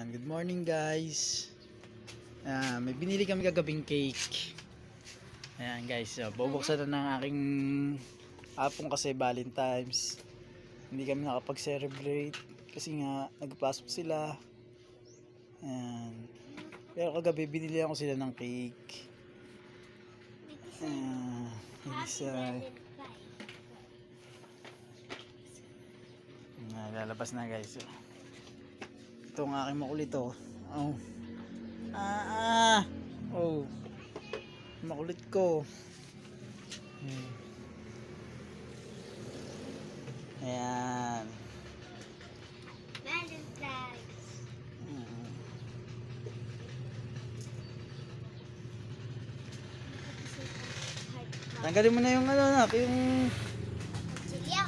Good morning guys. May binili kami kagabing cake. Ayan guys, bubuksan na ng aking apong kasi Valentine's. Hindi kami nakapag-celebrate kasi nga nagpasok sila. Ayan. Pero kagabi binili ako sila ng cake. Lalabas na guys. Ito ang aking makulit oh. Oh. Makulit ko. Ayan. Tanggalin mo na yung ano anak, yung silya.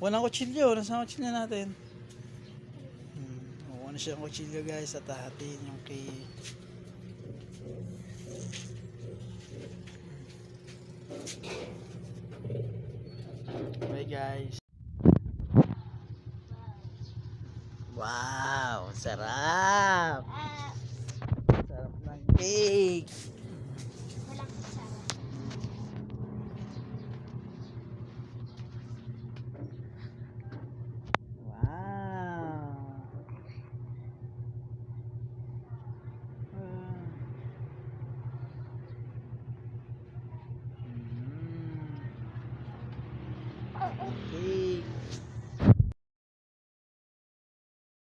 Walang kutsilyo, nasa kutsilyo natin. Wala na siyang kutsilyo guys, at hahatiin yung cake. Bye guys. Wow, sarap. Sarap ng cake.